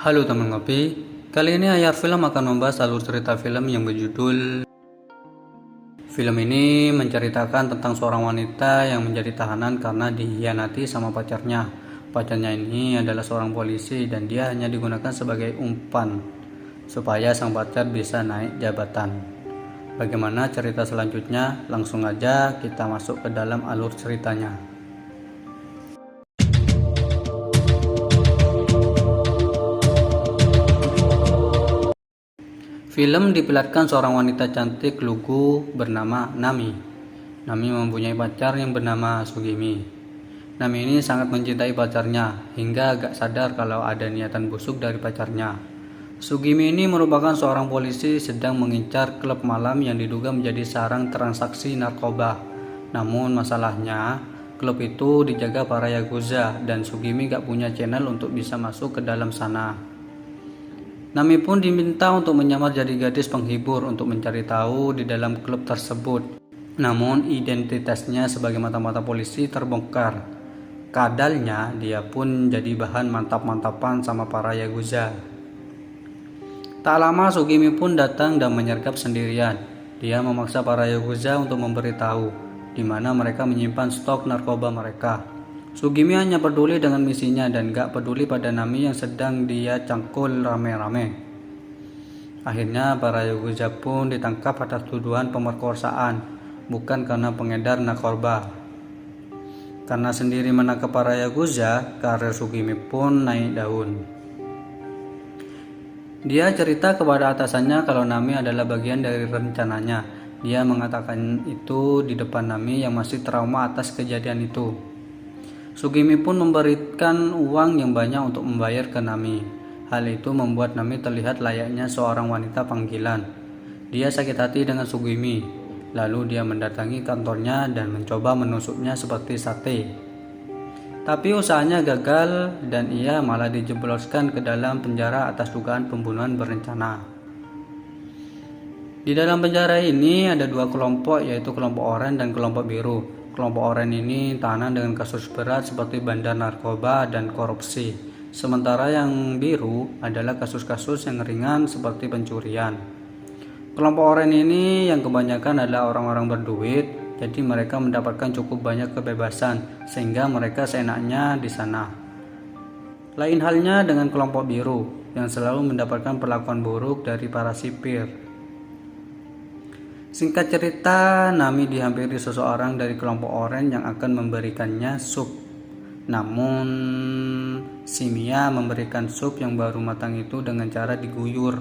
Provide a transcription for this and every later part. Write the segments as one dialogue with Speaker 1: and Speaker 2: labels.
Speaker 1: Halo teman ngopi, kali ini Ayar Film akan membahas alur cerita film yang berjudul. Film ini menceritakan tentang seorang wanita yang menjadi tahanan karena dikhianati sama pacarnya. Pacarnya ini adalah seorang polisi dan dia hanya digunakan sebagai umpan supaya sang pacar bisa naik jabatan. Bagaimana cerita selanjutnya? Langsung aja kita masuk ke dalam alur ceritanya. Film diperlihatkan seorang wanita cantik lugu bernama Nami. Nami mempunyai pacar yang bernama Sugimi. Nami ini sangat mencintai pacarnya hingga agak sadar kalau ada niatan busuk dari pacarnya. Sugimi ini merupakan seorang polisi sedang mengincar klub malam yang diduga menjadi sarang transaksi narkoba. Namun masalahnya, klub itu dijaga para yakuza dan Sugimi gak punya channel untuk bisa masuk ke dalam sana. Nami pun diminta untuk menyamar jadi gadis penghibur untuk mencari tahu di dalam klub tersebut. Namun identitasnya sebagai mata-mata polisi terbongkar. Kadalnya dia pun jadi bahan mantap-mantapan sama para yakuza. Tak lama Sugimi pun datang dan menyergap sendirian. Dia memaksa para yakuza untuk memberitahu di mana mereka menyimpan stok narkoba mereka. Sugimi hanya peduli dengan misinya dan gak peduli pada Nami yang sedang dia cangkul rame-rame. Akhirnya para yakuza pun ditangkap atas tuduhan pemerkosaan, bukan karena pengedar narkoba. Karena sendiri menangkap para yakuza, karir Sugimi pun naik daun. Dia cerita kepada atasannya kalau Nami adalah bagian dari rencananya. Dia mengatakan itu di depan Nami yang masih trauma atas kejadian itu. Sugimi pun memberikan uang yang banyak untuk membayar ke Nami. Hal itu membuat Nami terlihat layaknya seorang wanita panggilan. Dia sakit hati dengan Sugimi. Lalu dia mendatangi kantornya dan mencoba menusuknya seperti sate. Tapi usahanya gagal dan ia malah dijebloskan ke dalam penjara atas dugaan pembunuhan berencana. Di dalam penjara ini ada dua kelompok, yaitu kelompok oranye dan kelompok biru. Kelompok oranye ini tahanan dengan kasus berat seperti bandar narkoba dan korupsi. Sementara yang biru adalah kasus-kasus yang ringan seperti pencurian. Kelompok oranye ini yang kebanyakan adalah orang-orang berduit, jadi mereka mendapatkan cukup banyak kebebasan sehingga mereka seenaknya di sana. Lain halnya dengan kelompok biru yang selalu mendapatkan perlakuan buruk dari para sipir. Singkat cerita, Nami dihampiri seseorang dari kelompok oranye yang akan memberikannya sup. Namun, si Mia memberikan sup yang baru matang itu dengan cara diguyur.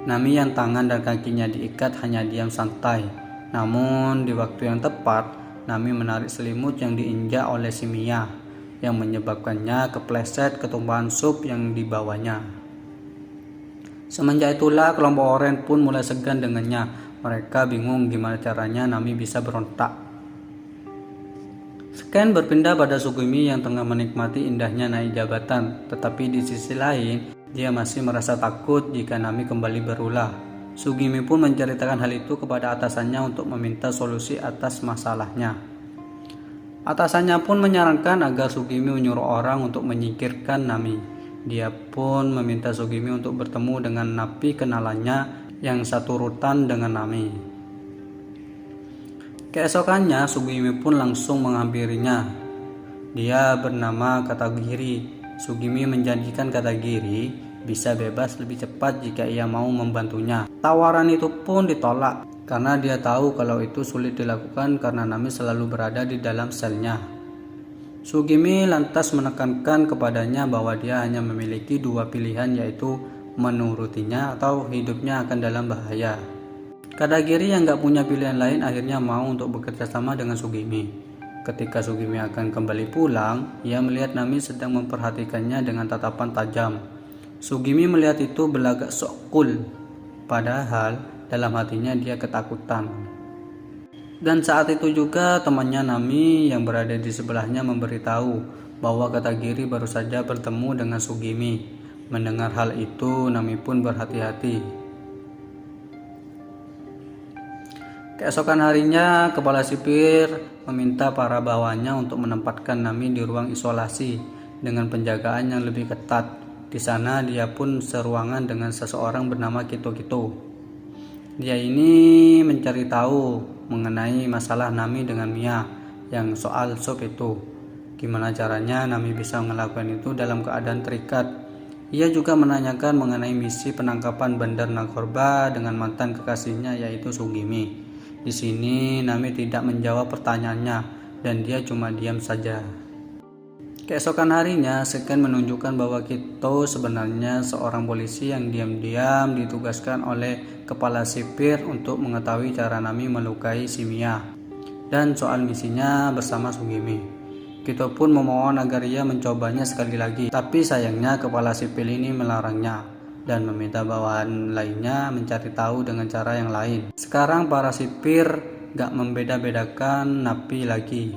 Speaker 1: Nami yang tangan dan kakinya diikat hanya diam santai. Namun, di waktu yang tepat, Nami menarik selimut yang diinjak oleh si Mia, yang menyebabkannya kepleset ketumpahan sup yang dibawanya. Semenjak itulah kelompok oranye pun mulai segan dengannya. Mereka bingung gimana caranya Nami bisa berontak. Scan berpindah pada Sugimi yang tengah menikmati indahnya naik jabatan, tetapi di sisi lain, dia masih merasa takut jika Nami kembali berulah. Sugimi pun menceritakan hal itu kepada atasannya untuk meminta solusi atas masalahnya. Atasannya pun menyarankan agar Sugimi menyuruh orang untuk menyingkirkan Nami. Dia pun meminta Sugimi untuk bertemu dengan napi kenalannya yang satu rutan dengan Nami. Keesokannya Sugimi pun langsung menghampirinya. Dia bernama Katagiri. Sugimi menjanjikan Katagiri bisa bebas lebih cepat jika ia mau membantunya. Tawaran itu pun ditolak karena dia tahu kalau itu sulit dilakukan karena Nami selalu berada di dalam selnya. Sugimi lantas menekankan kepadanya bahwa dia hanya memiliki dua pilihan, yaitu menurutinya atau hidupnya akan dalam bahaya. Katagiri yang gak punya pilihan lain akhirnya mau untuk bekerja sama dengan Sugimi. Ketika Sugimi akan kembali pulang, ia melihat Nami sedang memperhatikannya dengan tatapan tajam. Sugimi melihat itu berlagak sok cool, padahal dalam hatinya dia ketakutan. Dan saat itu juga temannya Nami yang berada di sebelahnya memberitahu bahwa Katagiri baru saja bertemu dengan Sugimi. Mendengar hal itu, Nami pun berhati-hati. Keesokan harinya, kepala sipir meminta para bawahannya untuk menempatkan Nami di ruang isolasi dengan penjagaan yang lebih ketat. Di sana dia pun seruangan dengan seseorang bernama Kito-Kito. Dia ini mencari tahu mengenai masalah Nami dengan Mia yang soal sop itu. Gimana caranya Nami bisa melakukan itu dalam keadaan terikat. Ia juga menanyakan mengenai misi penangkapan bandar narkoba dengan mantan kekasihnya yaitu Sugimi. Di sini Nami tidak menjawab pertanyaannya dan dia cuma diam saja. Keesokan harinya, Seken menunjukkan bahwa Kito sebenarnya seorang polisi yang diam-diam ditugaskan oleh kepala sipir untuk mengetahui cara Nami melukai si Mia dan soal misinya bersama Sugimi. Kito pun memohon agar ia mencobanya sekali lagi, tapi sayangnya kepala sipil ini melarangnya dan meminta bawahan lainnya mencari tahu dengan cara yang lain. Sekarang para sipir gak membeda-bedakan napi lagi.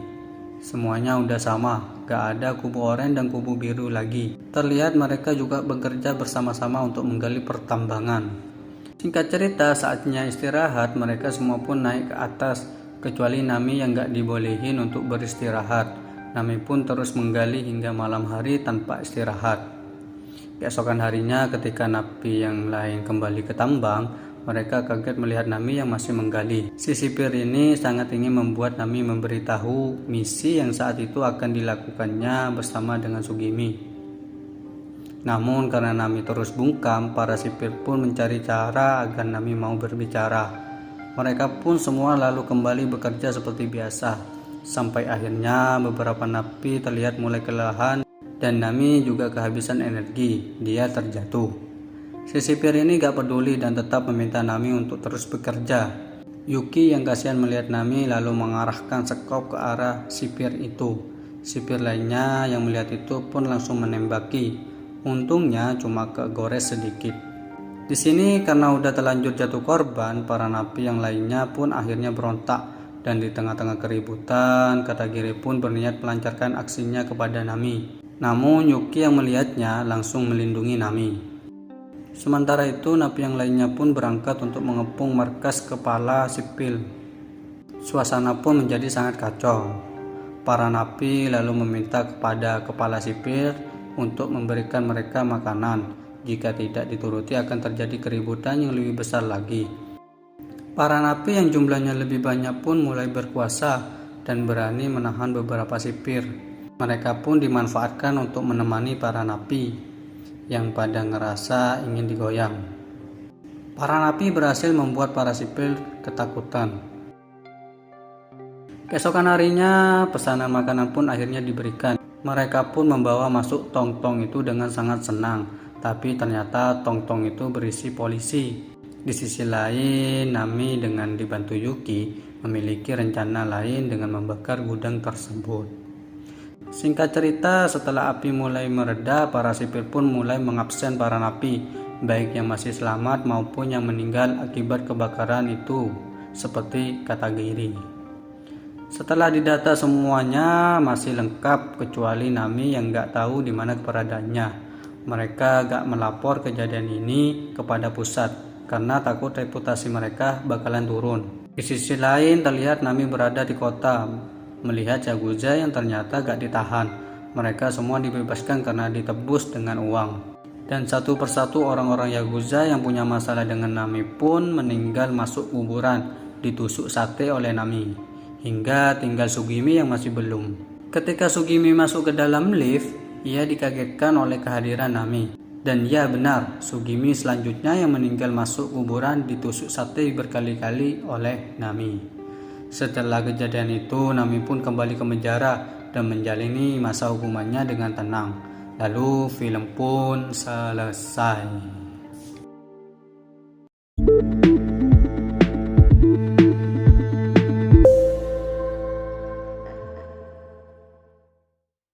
Speaker 1: Semuanya udah sama, gak ada kubu oranye dan kubu biru lagi. Terlihat mereka juga bekerja bersama-sama untuk menggali pertambangan. Singkat cerita, saatnya istirahat, mereka semua pun naik ke atas, kecuali Nami yang gak dibolehin untuk beristirahat. Nami pun terus menggali hingga malam hari tanpa istirahat. Keesokan harinya ketika napi yang lain kembali ke tambang, mereka kaget melihat Nami yang masih menggali. Si sipir ini sangat ingin membuat Nami memberitahu misi yang saat itu akan dilakukannya bersama dengan Sugimi. Namun karena Nami terus bungkam, para sipir pun mencari cara agar Nami mau berbicara. Mereka pun semua lalu kembali bekerja seperti biasa. Sampai akhirnya beberapa napi terlihat mulai kelelahan dan Nami juga kehabisan energi. Dia terjatuh. Si sipir ini gak peduli dan tetap meminta Nami untuk terus bekerja. Yuki yang kasihan melihat Nami lalu mengarahkan sekop ke arah sipir itu. Sipir lainnya yang melihat itu pun langsung menembaki. Untungnya cuma kegores sedikit. Di sini karena udah terlanjur jatuh korban, para napi yang lainnya pun akhirnya berontak. Dan di tengah-tengah keributan, Katagiri pun berniat melancarkan aksinya kepada Nami. Namun Yuki yang melihatnya langsung melindungi Nami. Sementara itu, napi yang lainnya pun berangkat untuk mengepung markas kepala sipil. Suasana pun menjadi sangat kacau. Para napi lalu meminta kepada kepala sipil untuk memberikan mereka makanan. Jika tidak dituruti akan terjadi keributan yang lebih besar lagi. Para napi yang jumlahnya lebih banyak pun mulai berkuasa dan berani menahan beberapa sipir. Mereka pun dimanfaatkan untuk menemani para napi yang pada ngerasa ingin digoyang. Para napi berhasil membuat para sipil ketakutan. Keesokan harinya pesanan makanan pun akhirnya diberikan. Mereka pun membawa masuk tong-tong itu dengan sangat senang. Tapi ternyata tong-tong itu berisi polisi. Di sisi lain, Nami dengan dibantu Yuki memiliki rencana lain dengan membakar gudang tersebut. Singkat cerita, setelah api mulai mereda, para sipir pun mulai mengabsen para napi, baik yang masih selamat maupun yang meninggal akibat kebakaran itu, seperti Katagiri. Setelah didata semuanya masih lengkap kecuali Nami yang gak tahu di mana keberadaannya. Mereka gak melapor kejadian ini kepada pusat karena takut reputasi mereka bakalan turun. Di sisi lain terlihat Nami berada di kota, melihat Yakuza yang ternyata gak ditahan. Mereka semua dibebaskan karena ditebus dengan uang. Dan satu persatu orang-orang Yakuza yang punya masalah dengan Nami pun meninggal masuk kuburan, ditusuk sate oleh Nami. Hingga tinggal Sugimi yang masih belum. Ketika Sugimi masuk ke dalam lift, ia dikagetkan oleh kehadiran Nami. Dan ya benar, Sugimi selanjutnya yang meninggal masuk kuburan ditusuk sate berkali-kali oleh Nami. Setelah kejadian itu, Nami pun kembali ke penjara dan menjalani masa hukumannya dengan tenang. Lalu film pun selesai.